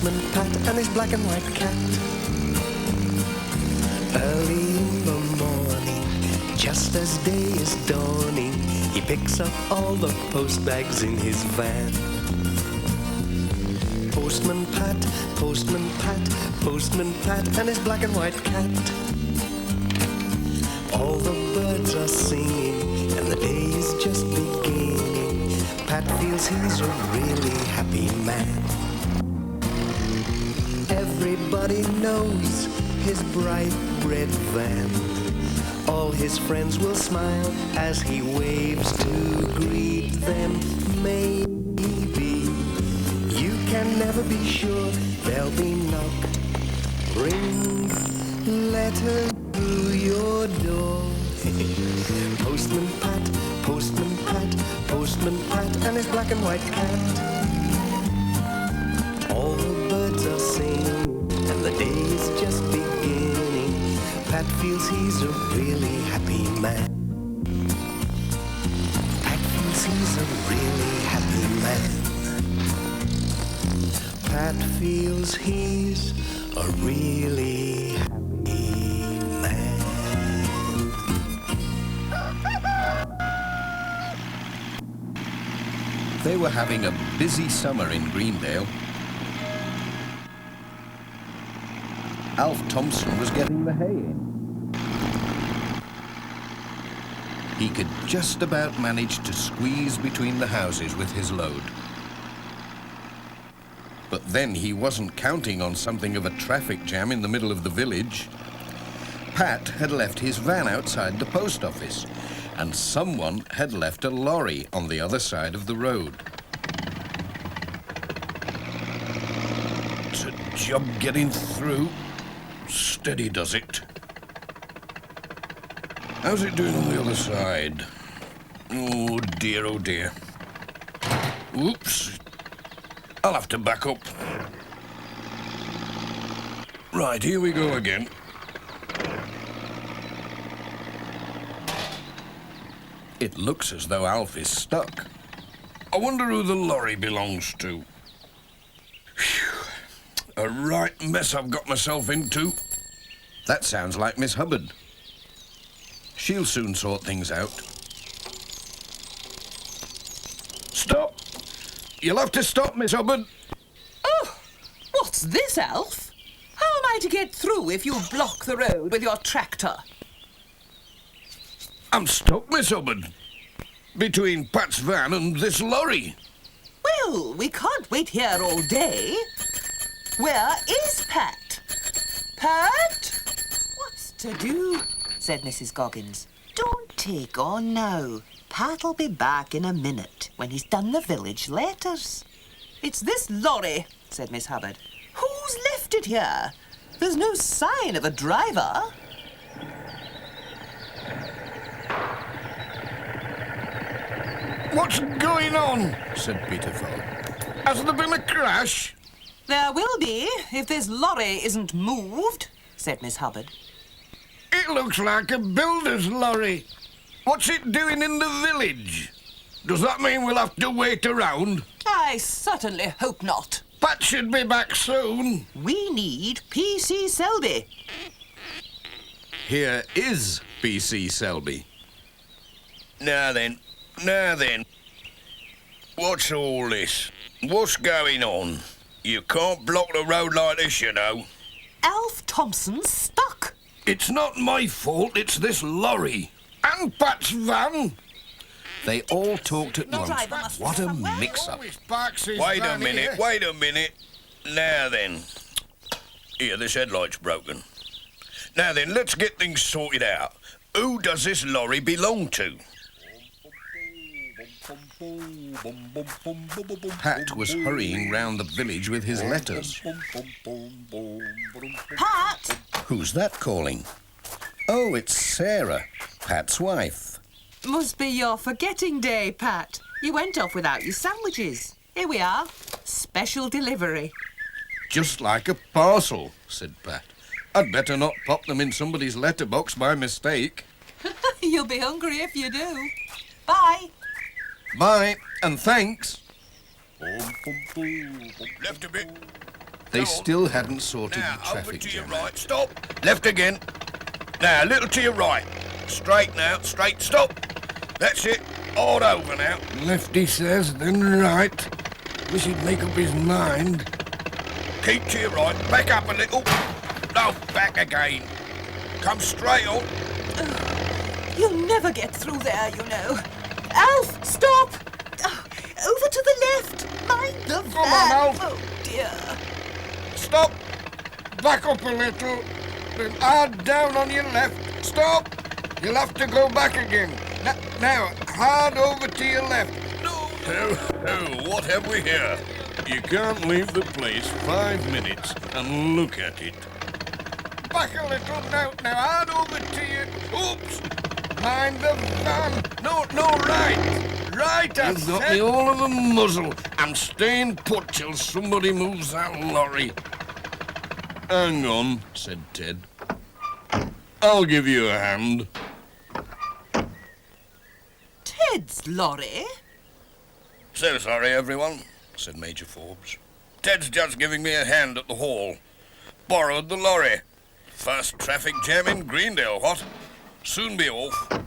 Postman Pat and his black and white cat. Early in the morning, just as day is dawning, he picks up all the post bags in his van. Postman Pat, Postman Pat, Postman Pat and his black and white cat. All the birds are singing and the day is just beginning. Pat feels he's a really happy man. Everybody knows his bright red van. All his friends will smile as he waves to greet them. Maybe you can never be sure they'll be knock, ring, letter through your door. Postman Pat, Postman Pat, Postman Pat and his black and white cat. All the birds are singing and the day is just beginning. Pat feels he's a really happy man. Pat feels he's a really happy man. Pat feels he's a really happy man. They were having a busy summer in Greendale. Alf Thompson was getting the hay in. He could just about manage to squeeze between the houses with his load. But then he wasn't counting on something of a traffic jam in the middle of the village. Pat had left his van outside the post office, and someone had left a lorry on the other side of the road. It's a job getting through. Steady does it. How's it doing on the other side? Oh dear, oh dear. Whoops. I'll have to back up. Right, here we go again. It looks as though Alf is stuck. I wonder who the lorry belongs to. Phew. A right mess I've got myself into. That sounds like Miss Hubbard. She'll soon sort things out. Stop! You'll have to stop, Miss Hubbard. Oh, what's this, Alf? How am I to get through if you block the road with your tractor? I'm stuck, Miss Hubbard. Between Pat's van and this lorry. Well, we can't wait here all day. Where is Pat? Pat? What's to do? Said Mrs. Goggins. Don't take on now. Pat'll be back in a minute when he's done the village letters. It's this lorry, said Miss Hubbard. Who's left it here? There's no sign of a driver. What's going on? Said Peter Fogg. Has there been a crash? There will be, if this lorry isn't moved, said Miss Hubbard. It looks like a builder's lorry. What's it doing in the village? Does that mean we'll have to wait around? I certainly hope not. Pat should be back soon. We need P.C. Selby. Here is P.C. Selby. Now then. What's all this? What's going on? You can't block the road like this, you know. Alf Thompson's stuck. It's not my fault, it's this lorry. And Pat's van. They all talked at once. What a mix-up. Wait a minute. Now then. Here, this headlight's broken. Now then, let's get things sorted out. Who does this lorry belong to? Pat was hurrying round the village with his letters. Pat! Who's that calling? Oh, it's Sarah, Pat's wife. Must be your forgetting day, Pat. You went off without your sandwiches. Here we are. Special delivery. Just like a parcel, said Pat. I'd better not pop them in somebody's letterbox by mistake. You'll be hungry if you do. Bye. Bye, and thanks. Left a bit. They still hadn't sorted now, the traffic over to your jam right. out. Stop. Left again. Now, a little to your right. Straight now. Straight. Stop. That's it. Hard over now. Left, he says, then right. Wish he'd make up his mind. Keep to your right. Back up a little. No, back again. Come straight on. You'll never get through there, you know. Alf, stop! Over to the left. Mind the van. Come on, Alf. Oh, dear. Stop! Back up a little. Then hard down on your left. Stop! You'll have to go back again. Now, hard over to your left. Oh, what have we here? You can't leave the place 5 minutes and look at it. Back a little now, hard over to you. Oops! Mind the van. No, right. Right, I You've got said. me all of a muzzle. I'm staying put till somebody moves that lorry. Hang on, said Ted. I'll give you a hand. Ted's lorry? So sorry, everyone, said Major Forbes. Ted's just giving me a hand at the hall. Borrowed the lorry. First traffic jam in Greendale, what? Soon be off.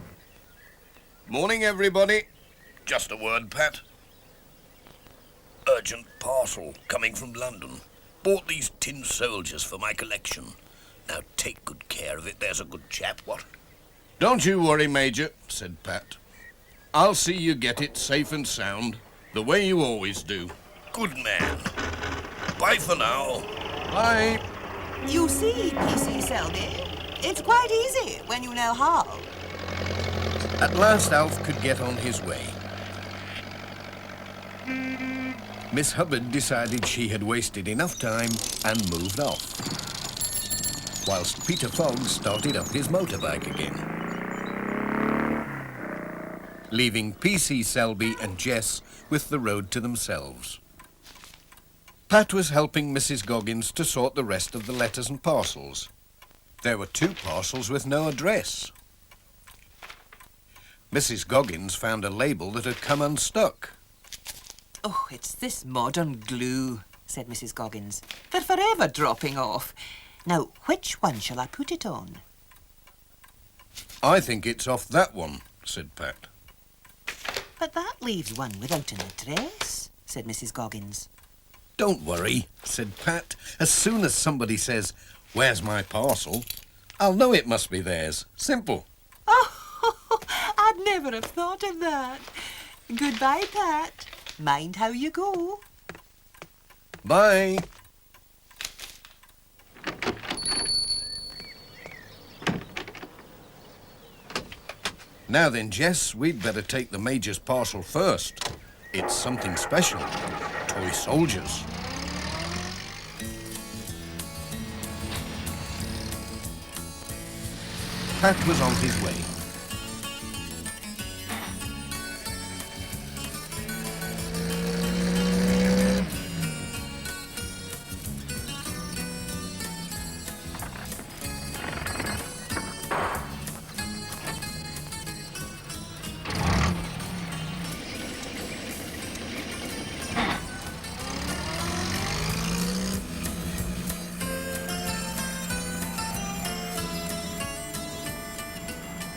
Morning, everybody. Just a word, Pat. Urgent parcel coming from London. Bought these tin soldiers for my collection. Now take good care of it, there's a good chap, what? Don't you worry, Major, said Pat. I'll see you get it safe and sound, the way you always do. Good man. Bye for now. Bye. You see, PC Selby, it's quite easy when you know how. At last Alf could get on his way. Miss Hubbard decided she had wasted enough time and moved off, whilst Peter Fogg started up his motorbike again, leaving PC Selby and Jess with the road to themselves. Pat was helping Mrs. Goggins to sort the rest of the letters and parcels. There were 2 parcels with no address. Mrs. Goggins found a label that had come unstuck. Oh, it's this modern glue, said Mrs. Goggins. They're forever dropping off. Now, which one shall I put it on? I think it's off that one, said Pat. But that leaves one without an address, said Mrs. Goggins. Don't worry, said Pat. As soon as somebody says, "Where's my parcel?" I'll know it must be theirs. Simple. Oh, I'd never have thought of that. Goodbye, Pat. Mind how you go. Bye. Now then, Jess, we'd better take the Major's parcel first. It's something special. Toy soldiers. Pat was on his way.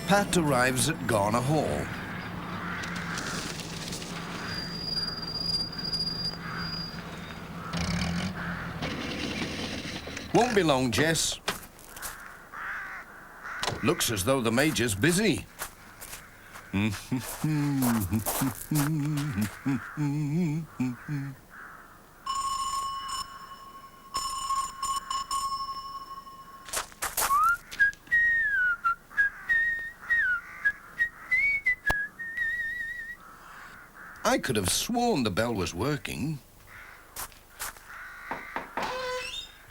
Pat arrives at Garner Hall. Won't be long, Jess. Looks as though the Major's busy. I could have sworn the bell was working.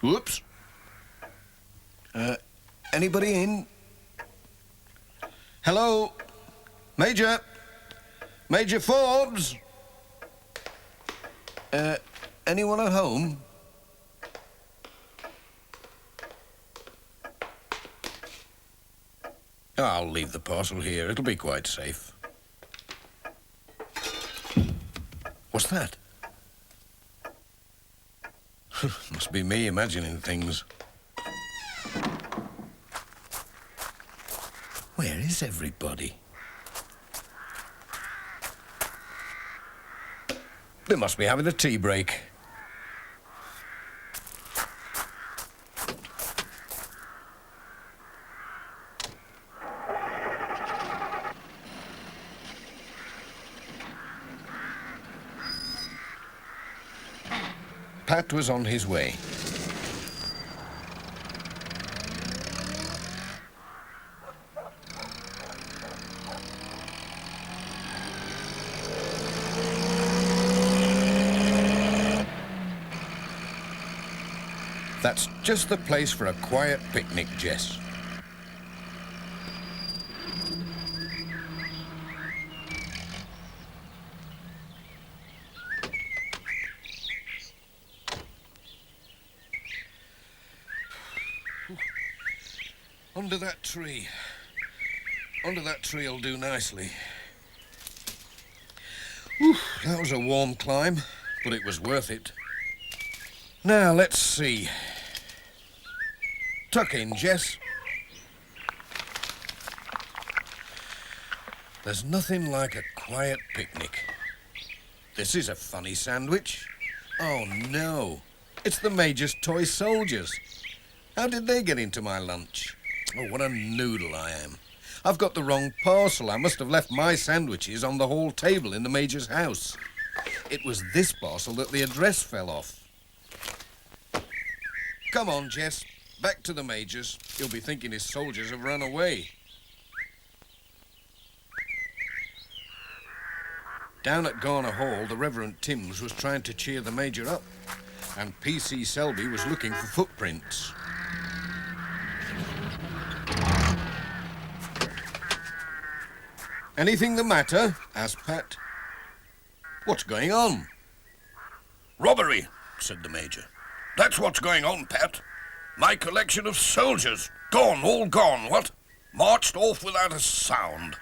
Whoops. Anybody in? Hello? Major? Major Forbes? Anyone at home? I'll leave the parcel here. It'll be quite safe. What's that? Must be me imagining things. Where is everybody? They must be having a tea break. Pat was on his way. That's just the place for a quiet picnic, Jess. Under that tree. Under that tree will do nicely. Whew, that was a warm climb, but it was worth it. Now, let's see. Tuck in, Jess. There's nothing like a quiet picnic. This is a funny sandwich. Oh, no. It's the Major's toy soldiers. How did they get into my lunch? Oh, what a noodle I am. I've got the wrong parcel. I must have left my sandwiches on the hall table in the Major's house. It was this parcel that the address fell off. Come on, Jess. Back to the Major's. He'll be thinking his soldiers have run away. Down at Garner Hall, the Reverend Timms was trying to cheer the Major up, and P.C. Selby was looking for footprints. Anything the matter? Asked Pat. What's going on? Robbery, said the Major. That's what's going on, Pat. My collection of soldiers. Gone, all gone, what? Marched off without a sound.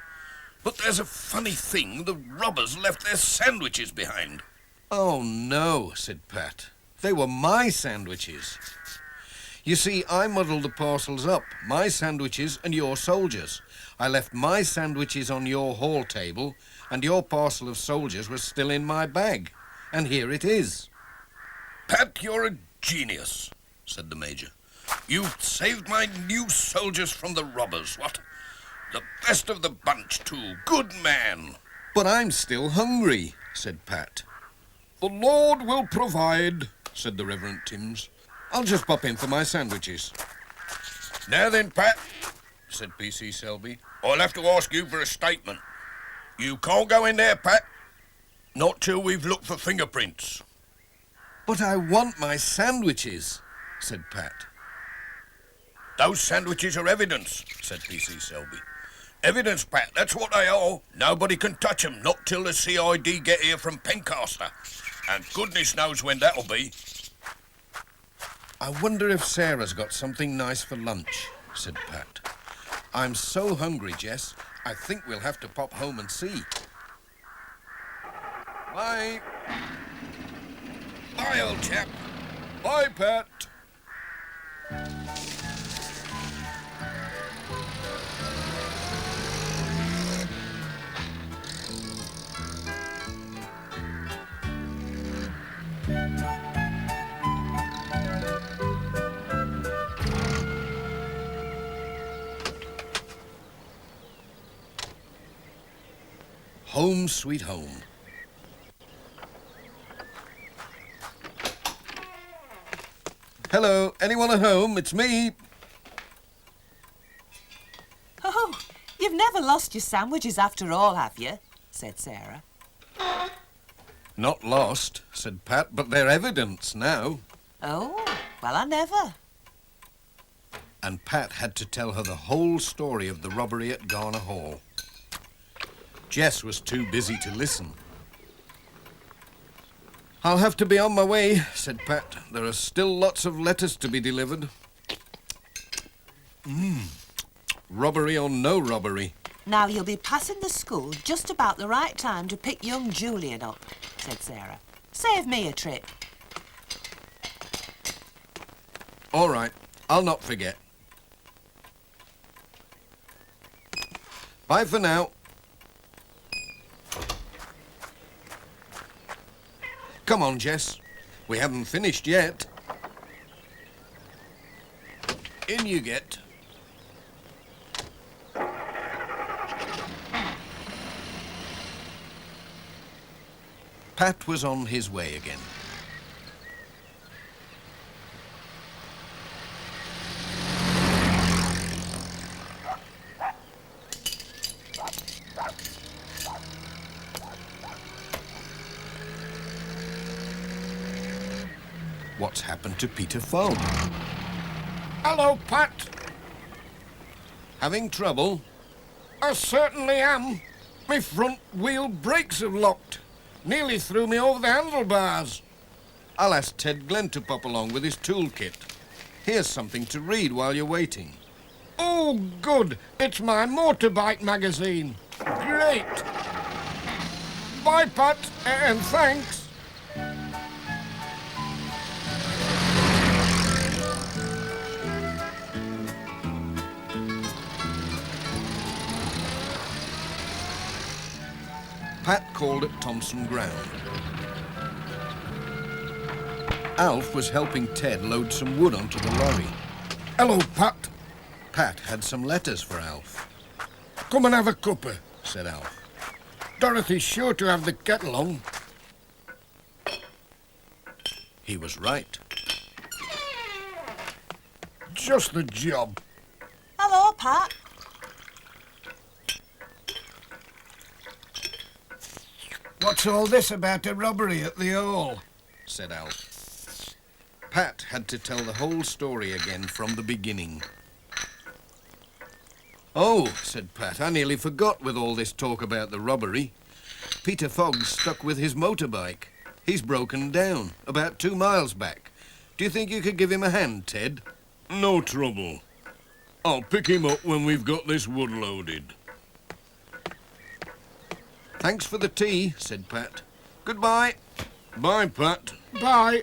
But there's a funny thing. The robbers left their sandwiches behind. Oh, no, said Pat. They were my sandwiches. You see, I muddled the parcels up. My sandwiches and your soldiers. I left my sandwiches on your hall table, and your parcel of soldiers was still in my bag. And here it is. Pat, you're a genius, said the Major. You've saved my new soldiers from the robbers, what? The best of the bunch, too. Good man. But I'm still hungry, said Pat. The Lord will provide, said the Reverend Timms. I'll just pop in for my sandwiches. Now then, Pat, said P.C. Selby, I'll have to ask you for a statement. You can't go in there, Pat. Not till we've looked for fingerprints. But I want my sandwiches, said Pat. Those sandwiches are evidence, said P.C. Selby. Evidence, Pat, that's what they are. Nobody can touch 'em, not till the CID get here from Pencaster. And goodness knows when that'll be. I wonder if Sarah's got something nice for lunch, said Pat. I'm so hungry, Jess. I think we'll have to pop home and see. Bye. Bye, old chap. Bye, Pat. Home sweet home. Hello, anyone at home? It's me. Oh, you've never lost your sandwiches after all, have you? Said Sarah. Not lost, said Pat, but they're evidence now. Oh, well, I never. And Pat had to tell her the whole story of the robbery at Garner Hall. Jess was too busy to listen. I'll have to be on my way, said Pat. There are still lots of letters to be delivered. Robbery or no robbery. Now, you'll be passing the school just about the right time to pick young Julian up, said Sarah. Save me a trip. All right, I'll not forget. Bye for now. Come on, Jess. We haven't finished yet. In you get. Pat was on his way again. What's happened to Peter Fogg? Hello, Pat. Having trouble? I certainly am. My front wheel brakes have locked. Nearly threw me over the handlebars. I'll ask Ted Glenn to pop along with his toolkit. Here's something to read while you're waiting. Oh, good. It's my motorbike magazine. Great. Bye, Pat, and thanks. Pat called at Thompson Ground. Alf was helping Ted load some wood onto the lorry. Hello, Pat. Pat had some letters for Alf. Come and have a cuppa, Said Alf. Dorothy's sure to have the kettle on. He was right. Just the job. Hello, Pat. What's all this about a robbery at the Hall? Said Alf. Pat had to tell the whole story again from the beginning. Oh, said Pat, I nearly forgot with all this talk about the robbery. Peter Fogg's stuck with his motorbike. He's broken down, about 2 miles back. Do you think you could give him a hand, Ted? No trouble. I'll pick him up when we've got this wood loaded. Thanks for the tea, said Pat. Goodbye. Bye, Pat. Bye.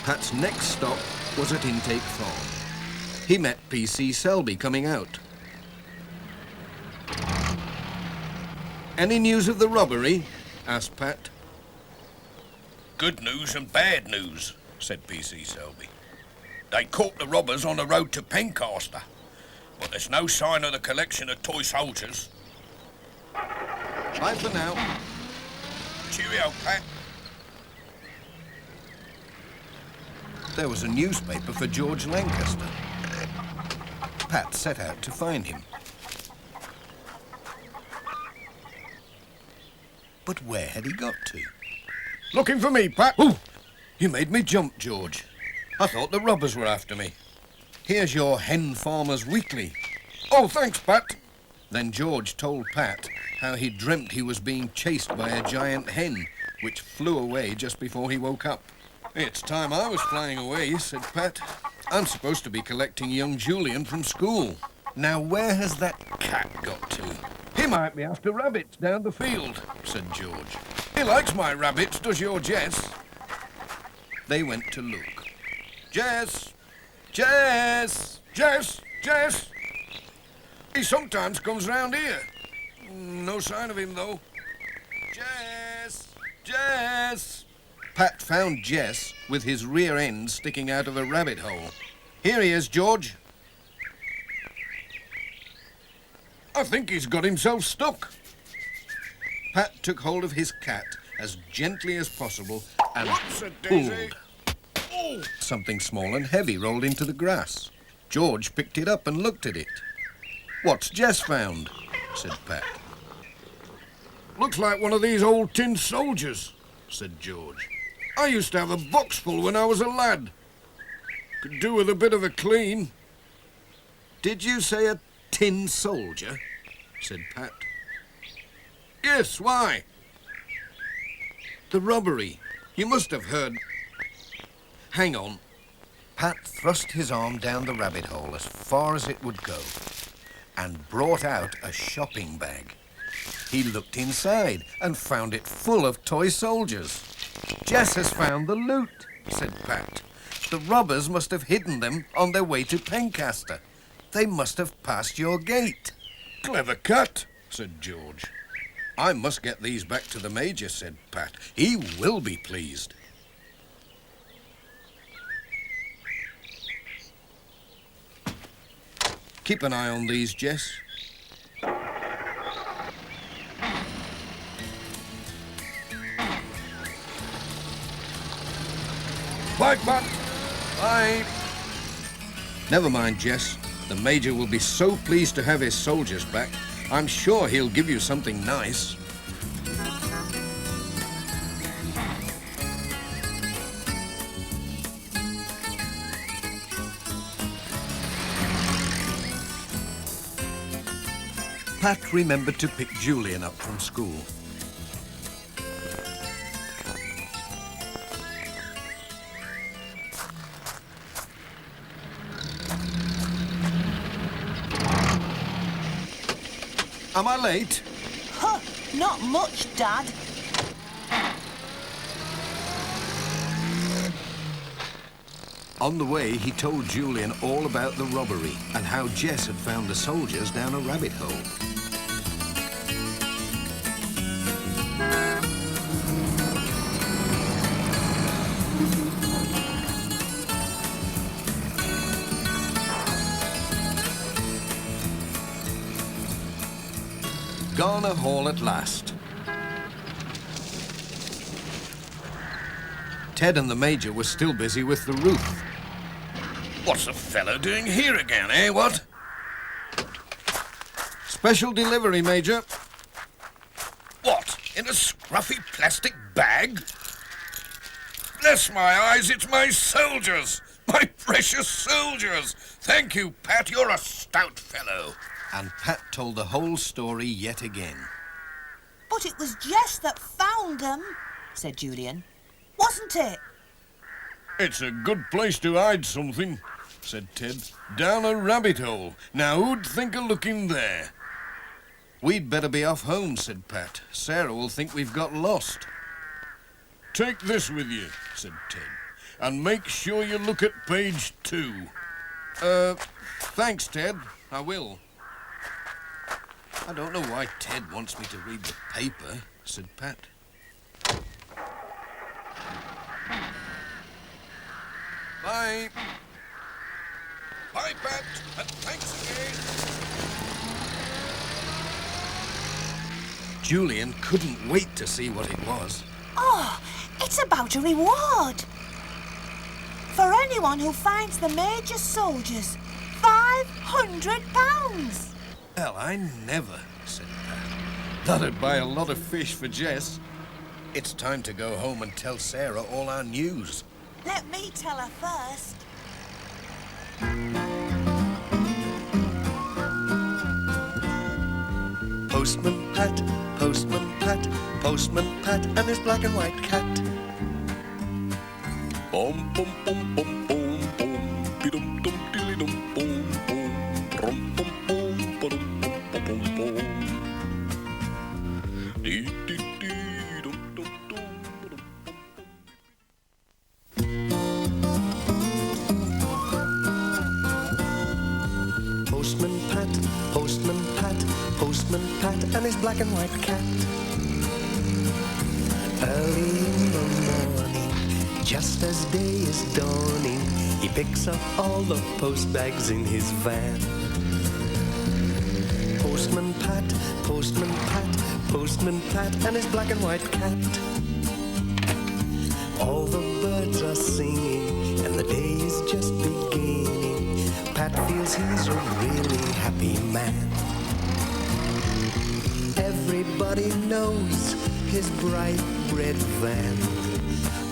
Pat's next stop was at Intake Farm. He met P.C. Selby coming out. Any news of the robbery? Asked Pat. Good news and bad news, said P.C. Selby. They caught the robbers on the road to Pencaster, but there's no sign of the collection of toy soldiers. Bye for now. Cheerio, Pat. There was a newspaper for George Lancaster. Pat set out to find him. But where had he got to? Looking for me, Pat? Ooh! You made me jump, George. I thought the robbers were after me. Here's your Hen Farmer's Weekly. Oh, thanks, Pat. Then George told Pat how he dreamt he was being chased by a giant hen, which flew away just before he woke up. It's time I was flying away, said Pat. I'm supposed to be collecting young Julian from school. Now, where has that cat got to? He might be after rabbits down the field, Said George. He likes my rabbits, does your Jess? They went to look. Jess! Jess! Jess! Jess! He sometimes comes round here. No sign of him, though. Jess! Jess! Pat found Jess with his rear end sticking out of a rabbit hole. Here he is, George. I think he's got himself stuck. Pat took hold of his cat as gently as possible and Whoops, a daisy. pulled. Oh, Something small and heavy rolled into the grass. George picked it up and looked at it. What's Jess found? Said Pat. looks like one of these old tin soldiers. Said George. I used to have a box full when I was a lad. Could do with a bit of a clean. Did you say a tin soldier? Said Pat. Yes, why? The robbery. You must have heard. Hang on. Pat thrust his arm down the rabbit hole as far as it would go and brought out a shopping bag. He looked inside and found it full of toy soldiers. Jess has found the loot, said Pat. The robbers must have hidden them on their way to Pencaster. They must have passed your gate. Clever cut, said George. I must get these back to the Major, said Pat. He will be pleased. Keep an eye on these, Jess. Bye, Pat. Bye. Never mind, Jess. The Major will be so pleased to have his soldiers back. I'm sure he'll give you something nice. Pat remembered to pick Julian up from school. Am I late? Huh, not much, Dad. On the way, he told Julian all about the robbery and how Jess had found the soldiers down a rabbit hole. Garner Hall at last. Ted and the Major were still busy with the roof. What's the fellow doing here again, eh, what? Special delivery, Major. What, in a scruffy plastic bag? Bless my eyes, it's my soldiers! My precious soldiers! Thank you, Pat, you're a stout fellow. And Pat told the whole story yet again. But it was Jess that found them, said Julian. Wasn't it? It's a good place to hide something, said Ted. Down a rabbit hole. Now who'd think of looking there? We'd better be off home, said Pat. Sarah will think we've got lost. Take this with you, said Ted, and make sure you look at page 2. Thanks, Ted. I will. I don't know why Ted wants me to read the paper, said Pat. Bye. Bye, Pat, and thanks again. Julian couldn't wait to see what it was. Oh, it's about a reward. For anyone who finds the Major's soldiers, £500. Well, I never, said Pat. That'd buy a lot of fish for Jess. It's time to go home and tell Sarah all our news. Let me tell her first. Postman Pat, Postman Pat, Postman Pat and his black and white cat. Bum bum bum bum bum bum, dum dum dilly dum bum bum, rum bum bum bum bum bum bum. Dee dee dee dum dum dum dum. Postman Pat, Postman Pat, Postman Pat and his black and white cat. Early in the morning, just as day is dawning, he picks up all the post bags in his van. Postman Pat, Postman Pat, Postman Pat and his black and white cat. All the birds are singing and the day is just beginning. Pat feels he's a really happy man. Everybody knows his bright red van.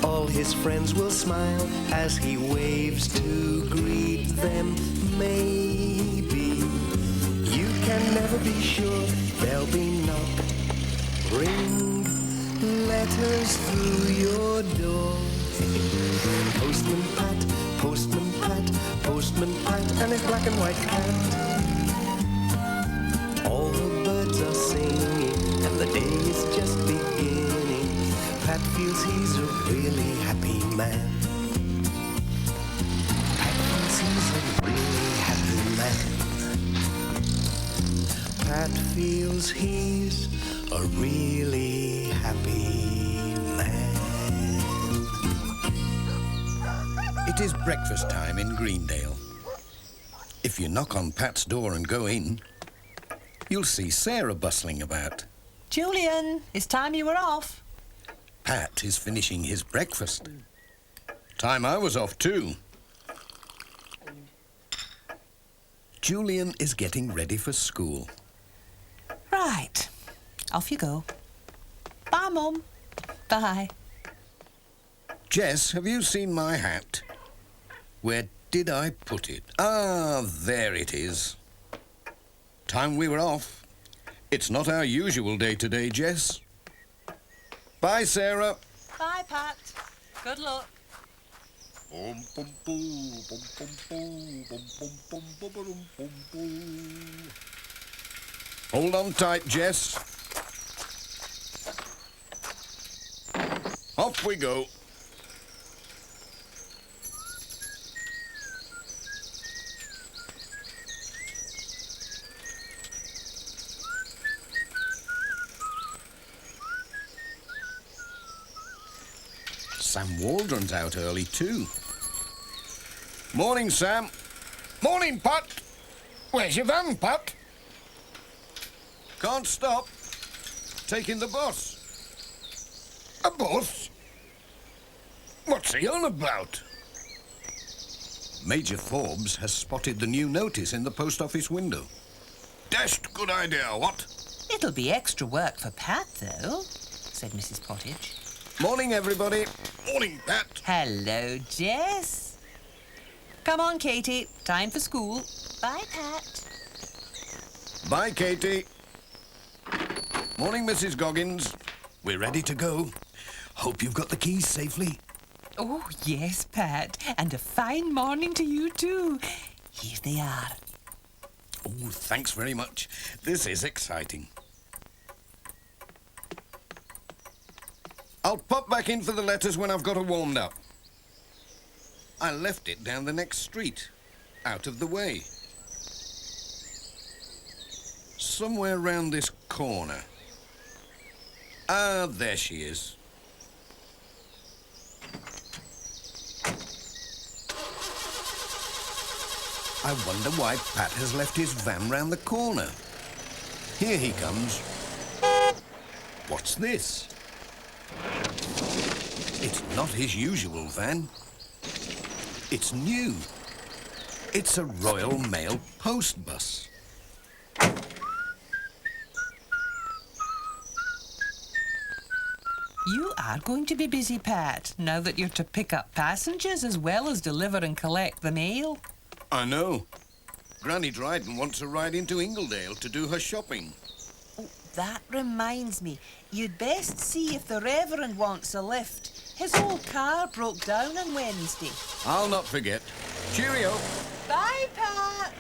All his friends will smile as he waves to greet them. maybe. You can never be sure. They'll be knocked, ring, letters through your door. Postman Pat, Postman Pat, Postman Pat, and his black and white cat. All the birds are singing, and the day is just beginning. Pat feels he's a really happy man. Pat feels he's a really happy man. Pat feels he's a really happy man. It is breakfast time in Greendale. If you knock on Pat's door and go in, you'll see Sarah bustling about. Julian, it's time you were off. Pat is finishing his breakfast. Time I was off too. Julian is getting ready for school. Right. Off you go. Bye, Mum. Bye. Jess, have you seen my hat? Where did I put it? Ah, there it is. Time we were off. It's not our usual day today, Jess. Bye, Sarah. Bye, Pat. Good luck. Hold on tight, Jess. Off we go. Sam Waldron's out early too. Morning, Sam. Morning, Pat. Where's your van, Pat? Can't stop. Taking the bus. A bus? What's he on about? Major Forbes has spotted the new notice in the post office window. Dashed good idea, what? It'll be extra work for Pat, though, said Mrs. Pottage. Morning, everybody. Morning, Pat. Hello, Jess. Come on, Katie. Time for school. Bye, Pat. Bye, Katie. Morning, Mrs. Goggins. We're ready to go. Hope you've got the keys safely. Oh, yes, Pat. And a fine morning to you, too. Here they are. Oh, thanks very much. This is exciting. I'll pop back in for the letters when I've got her warmed up. I left it down the next street, out of the way. Somewhere round this corner. Ah, there she is. I wonder why Pat has left his van round the corner. Here he comes. What's this? It's not his usual van. It's new. It's a Royal Mail post bus. You are going to be busy, Pat, now that you're to pick up passengers as well as deliver and collect the mail. I know. Granny Dryden wants a ride into Ingledale to do her shopping. Oh, that reminds me. You'd best see if the Reverend wants a lift. His old car broke down on Wednesday. I'll not forget. Cheerio. Bye, Pat.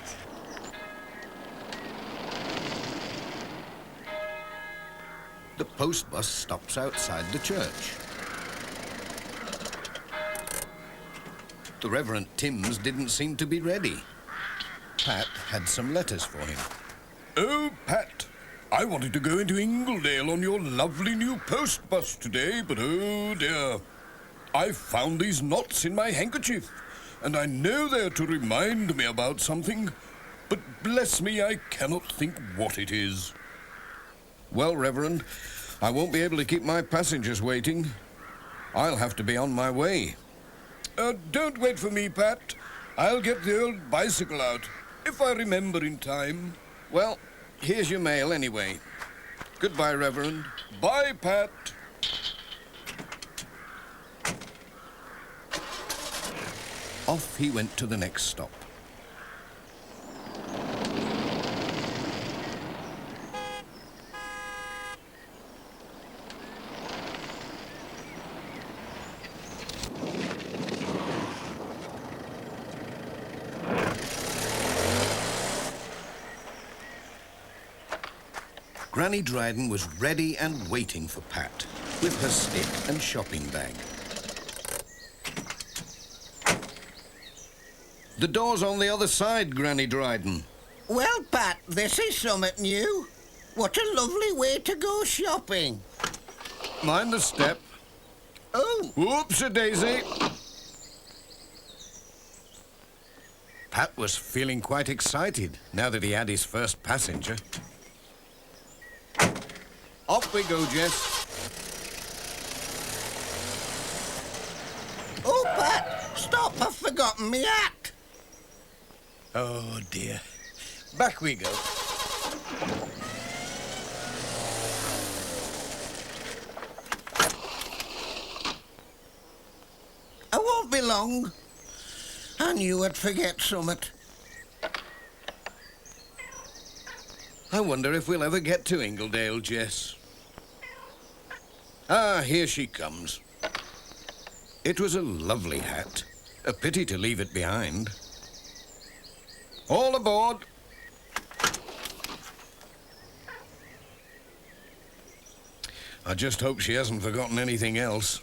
The post bus stops outside the church. The Reverend Timms didn't seem to be ready. Pat had some letters for him. Oh, Pat, I wanted to go into Ingledale on your lovely new post bus today, but oh dear. I found these knots in my handkerchief, and I know they're to remind me about something, but bless me, I cannot think what it is. Well, Reverend, I won't be able to keep my passengers waiting. I'll have to be on my way. Don't wait for me, Pat. I'll get the old bicycle out, if I remember in time. Well, here's your mail anyway. Goodbye, Reverend. Bye, Pat. Off he went to the next stop. Granny Dryden was ready and waiting for Pat, with her stick and shopping bag. The door's on the other side, Granny Dryden. Well, Pat, this is something new. What a lovely way to go shopping. Mind the step. Oh. Whoops-a-daisy. Pat was feeling quite excited now that he had his first passenger. Off we go, Jess. Oh, Pat, stop, I've forgotten me hat. Oh, dear. Back we go. I won't be long. I knew I'd forget summit. I wonder if we'll ever get to Ingledale, Jess. Ah, here she comes. It was a lovely hat. A pity to leave it behind. All aboard. I just hope she hasn't forgotten anything else.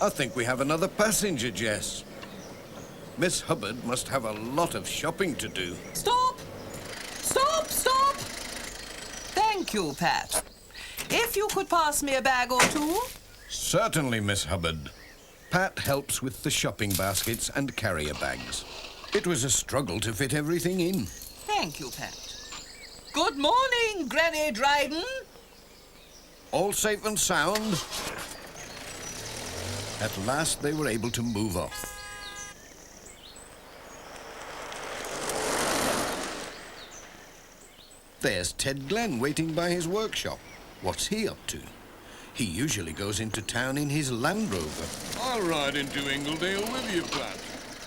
I think we have another passenger, Jess. Miss Hubbard must have a lot of shopping to do. Stop! Stop! Stop! Thank you, Pat. If you could pass me a bag or two. Certainly, Miss Hubbard. Pat helps with the shopping baskets and carrier bags. It was a struggle to fit everything in. Thank you, Pat. Good morning, Granny Dryden. All safe and sound. At last they were able to move off. There's Ted Glenn waiting by his workshop. What's he up to? He usually goes into town in his Land Rover. I'll ride into Ingledale with you, Pat.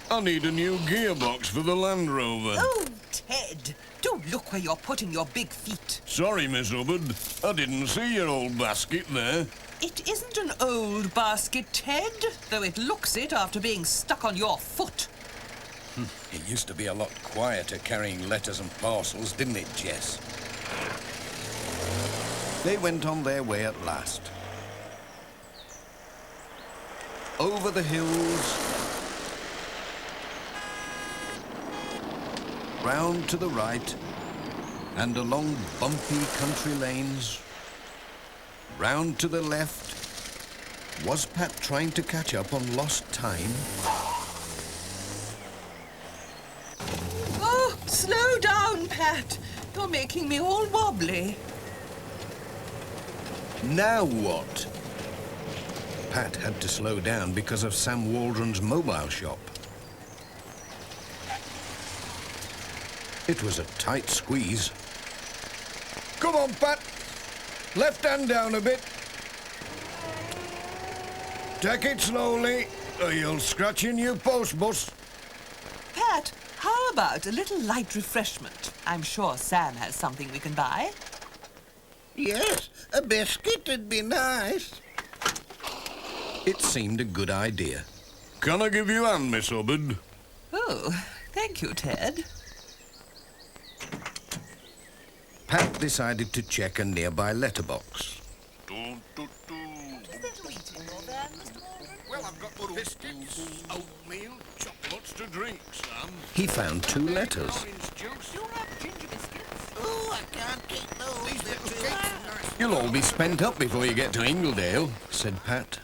I need a new gearbox for the Land Rover. Oh, Ted, do look where you're putting your big feet. Sorry, Miss Hubbard. I didn't see your old basket there. It isn't an old basket, Ted, though it looks it after being stuck on your foot. It used to be a lot quieter carrying letters and parcels, didn't it, Jess? They went on their way at last. Over the hills, round to the right, and along bumpy country lanes, round to the left. Was Pat trying to catch up on lost time? Oh, slow down, Pat. You're making me all wobbly. Now what? Pat had to slow down because of Sam Waldron's mobile shop. It was a tight squeeze. Come on, Pat. Left hand down a bit. Take it slowly, or you'll scratch your new post bus. Pat, how about a little light refreshment? I'm sure Sam has something we can buy. Yes, a biscuit would be nice. It seemed a good idea. Can I give you a hand, Miss Hubbard? Oh, thank you, Ted. Pat decided to check a nearby letterbox. Well, I've got biscuits, oatmeal, chocolates to drink, Sam. He found 2 letters. Orange juice. You have ginger biscuits? Oh, I can't take those. They're too hard. You'll all be spent up before you get to Ingledale, said Pat.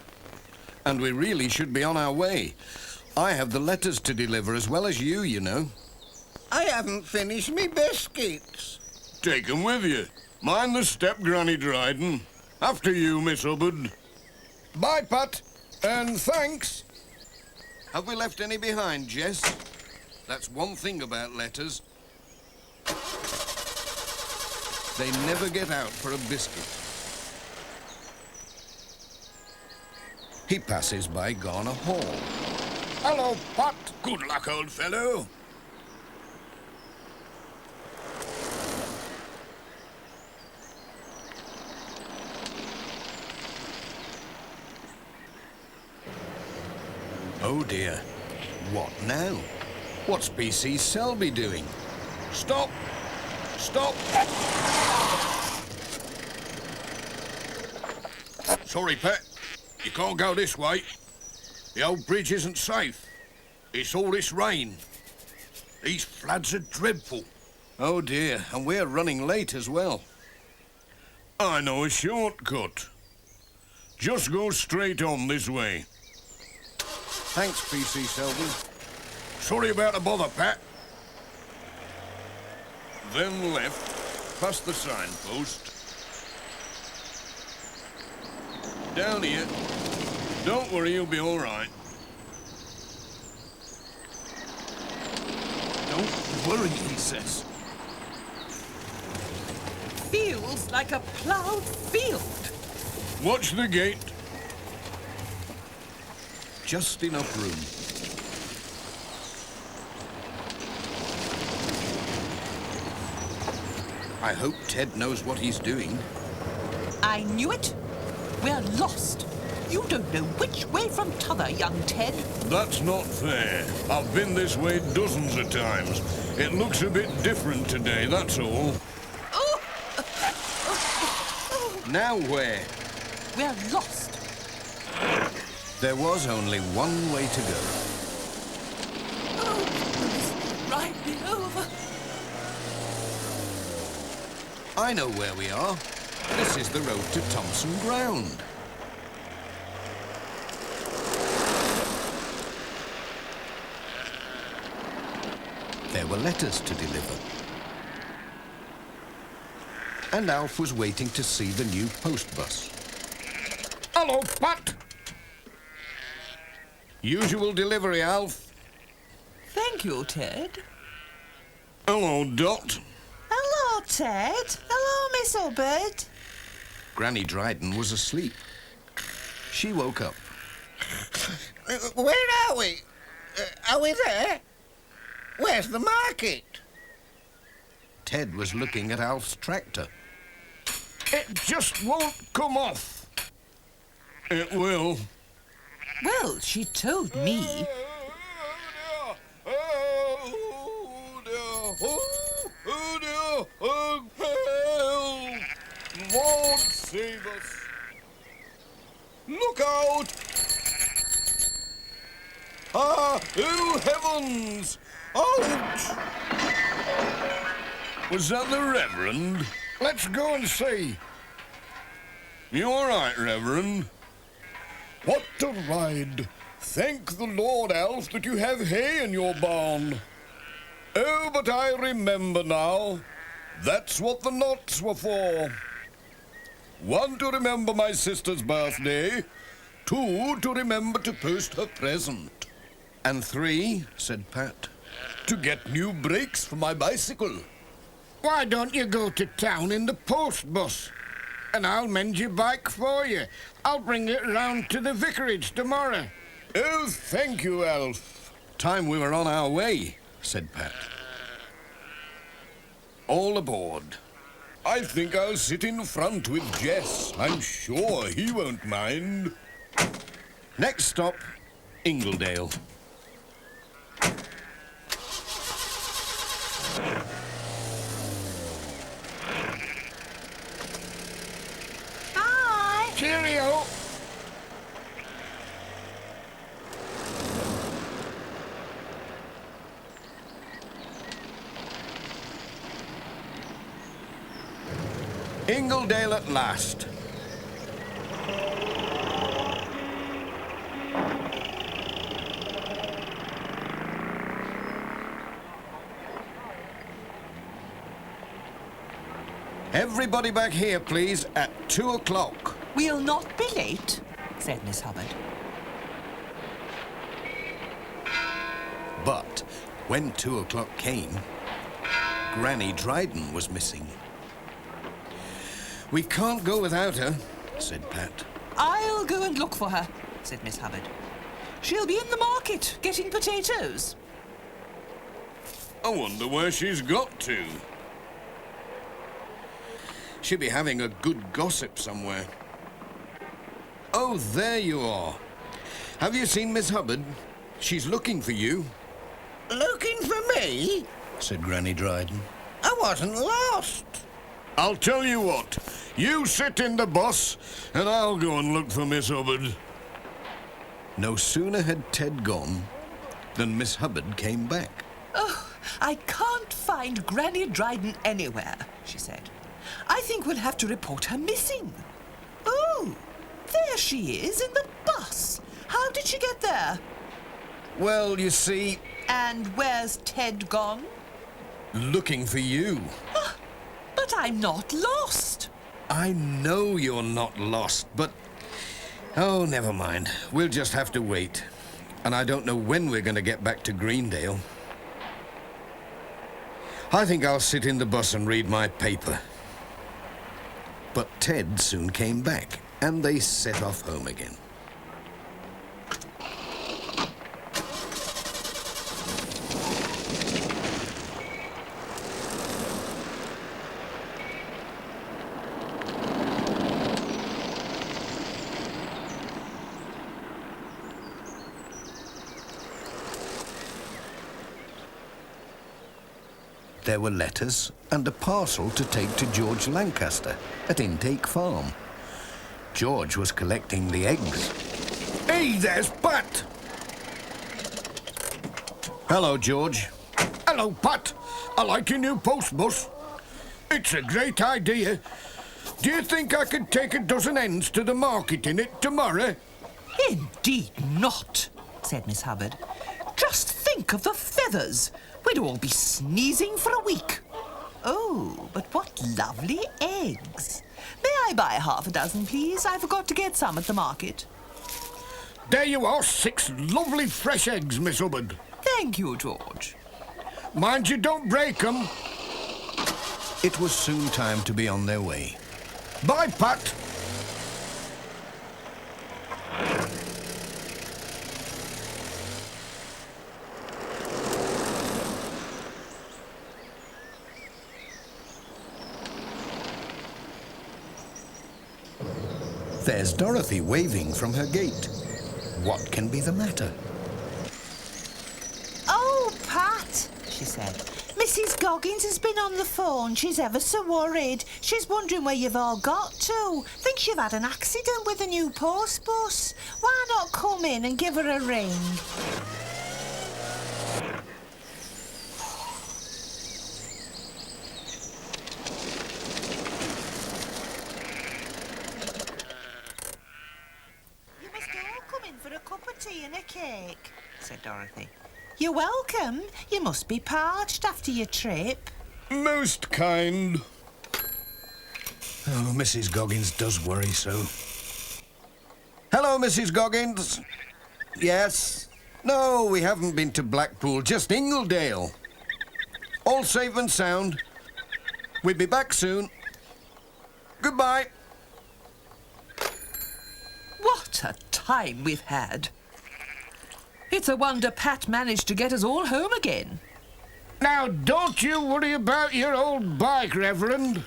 And we really should be on our way. I have the letters to deliver as well as you know. I haven't finished me biscuits. Take 'em with you. Mind the step, Granny Dryden. After you, Miss Hubbard. Bye, Pat. And thanks. Have we left any behind, Jess? That's one thing about letters. They never get out for a biscuit. He passes by Garner Hall. Hello, Pat. Good luck, old fellow. Oh dear. What now? What's PC Selby doing? Stop! Stop! Sorry, Pat. You can't go this way. The old bridge isn't safe. It's all this rain. These floods are dreadful. Oh dear, and we're running late as well. I know a shortcut. Just go straight on this way. Thanks, PC Selby. Sorry about the bother, Pat. Then left, past the signpost. Down here. Don't worry, you'll be all right. Don't worry, he says. Feels like a ploughed field. Watch the gate. Just enough room. I hope Ted knows what he's doing. I knew it. We're lost. You don't know which way from t'other, young Ted. That's not fair. I've been this way dozens of times. It looks a bit different today, that's all. Oh! Now where? We're lost. There was only one way to go. Oh, please, ride me over. I know where we are. This is the road to Thompson Ground. There were letters to deliver. And Alf was waiting to see the new post bus. Hello, Pat. Usual delivery, Alf. Thank you, Ted. Hello, Dot. Hello, Ted. Hello, Miss Hubbard. Granny Dryden was asleep. She woke up. Where are we? Are we there? Where's the market? Ted was looking at Alf's tractor. It just won't come off. It will. Well, she told me. Lord save us. Look out! Ah, oh heavens! Ouch! Was that the Reverend? Let's go and see. You all right, Reverend? What a ride! Thank the Lord, Alf, that you have hay in your barn. Oh, but I remember now. That's what the knots were for. 1, to remember my sister's birthday. 2, to remember to post her present. And 3, said Pat. To get new brakes for my bicycle. Why don't you go to town in the post bus? And I'll mend your bike for you. I'll bring it round to the vicarage tomorrow. Oh, thank you, Alf. Time we were on our way, said Pat. All aboard. I think I'll sit in front with Jess. I'm sure he won't mind. Next stop, Ingledale. Hi. Cheerio. Ingledale at last. Everybody back here, please, at 2 o'clock. We'll not be late, said Miss Hubbard. But when 2 o'clock came, Granny Dryden was missing. We can't go without her, said Pat. I'll go and look for her, said Miss Hubbard. She'll be in the market getting potatoes. I wonder where she's got to. She'll be having a good gossip somewhere. Oh, there you are. Have you seen Miss Hubbard? She's looking for you, Looking for me? said Granny Dryden. I wasn't lost. I'll tell you what. You sit in the bus, and I'll go and look for Miss Hubbard. No sooner had Ted gone than Miss Hubbard came back. Oh, I can't find Granny Dryden anywhere, she said. I think we'll have to report her missing. Oh, there she is in the bus. How did she get there? Well, you see, And where's Ted gone? looking for you. But I'm not lost. I know you're not lost, but... Oh, never mind. We'll just have to wait. And I don't know when we're going to get back to Greendale. I think I'll sit in the bus and read my paper. But Ted soon came back, and they set off home again. There were letters and a parcel to take to George Lancaster at Intake Farm. George was collecting the eggs. Hey, there's Pat. Hello, George. Hello, Pat. I like your new post bus. It's a great idea. Do you think I could take a dozen hens to the market in it tomorrow? Indeed not, said Miss Hubbard. Just think of the feathers. We'd all be sneezing for a week. Oh, but what lovely eggs. May I buy half a dozen, please? I forgot to get some at the market. There you are, 6 lovely fresh eggs, Miss Hubbard. Thank you, George. Mind you don't break 'em. It was soon time to be on their way. Bye, Pat. There's Dorothy waving from her gate. What can be the matter? Oh, Pat, she said. Mrs. Goggins has been on the phone. She's ever so worried. She's wondering where you've all got to. Thinks you've had an accident with the new post bus. Why not come in and give her a ring? You must all come in for a cup of tea and a cake, said Dorothy. You're welcome. You must be parched after your trip. Most kind. Oh, Mrs. Goggins does worry so. Hello, Mrs. Goggins. Yes? No, we haven't been to Blackpool, just Ingledale. All safe and sound. We'll be back soon. Goodbye. What a time we've had. It's a wonder Pat managed to get us all home again. Now, don't you worry about your old bike, Reverend.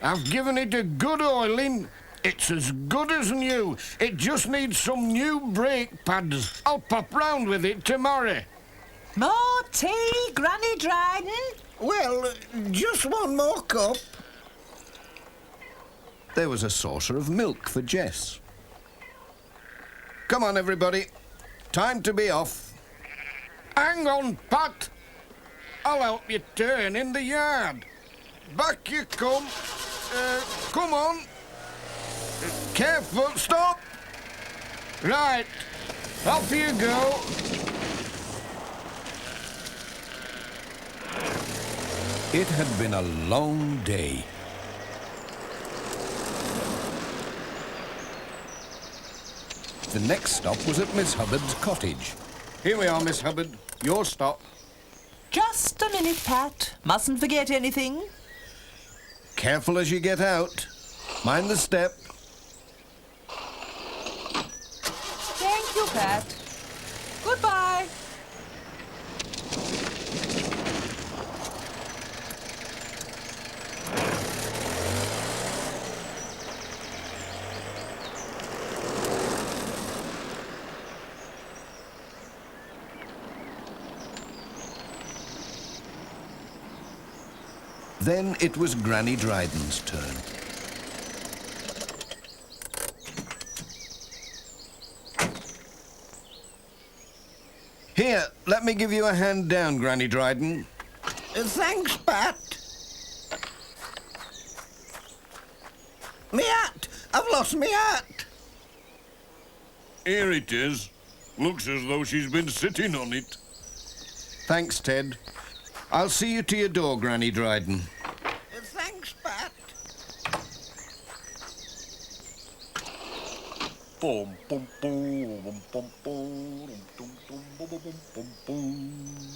I've given it a good oiling. It's as good as new. It just needs some new brake pads. I'll pop round with it tomorrow. More tea, Granny Dryden? Well, just one more cup. There was a saucer of milk for Jess. Come on, everybody. Time to be off. Hang on, Pat. I'll help you turn in the yard. Back you come. Come on. Careful, stop. Right, off you go. It had been a long day. The next stop was at Miss Hubbard's cottage. Here we are, Miss Hubbard. Your stop. Just a minute, Pat. Mustn't forget anything. Careful as you get out. Mind the step. Thank you, Pat. Goodbye. Then it was Granny Dryden's turn. Here, let me give you a hand down, Granny Dryden. Thanks, Pat. Me hat! I've lost me hat! Here it is. Looks as though she's been sitting on it. Thanks, Ted. I'll see you to your door, Granny Dryden. Thanks, Pat. Bum, bum, bum, bum, bum, bum, dum, dum, bum, bum, bum, bum.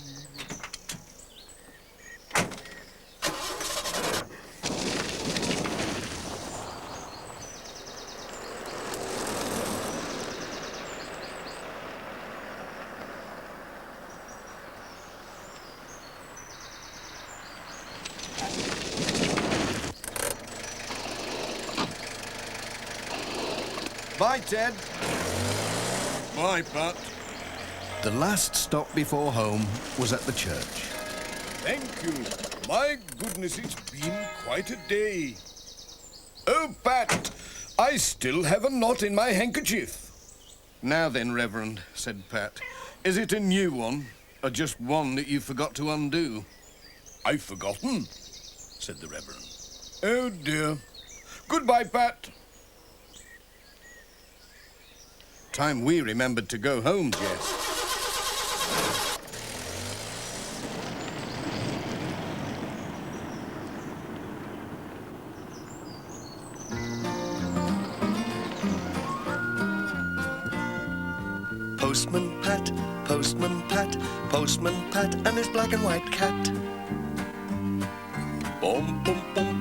Bye, Ted. Bye, Pat. The last stop before home was at the church. Thank you. My goodness, it's been quite a day. Oh, Pat, I still have a knot in my handkerchief. Now then, Reverend, said Pat, is it a new one, or just one that you forgot to undo? I've forgotten, said the Reverend. Oh, dear. Goodbye, Pat. Time we remembered to go home, Jess. Postman Pat, Postman Pat, Postman Pat and his black and white cat. Bum, bum, bum,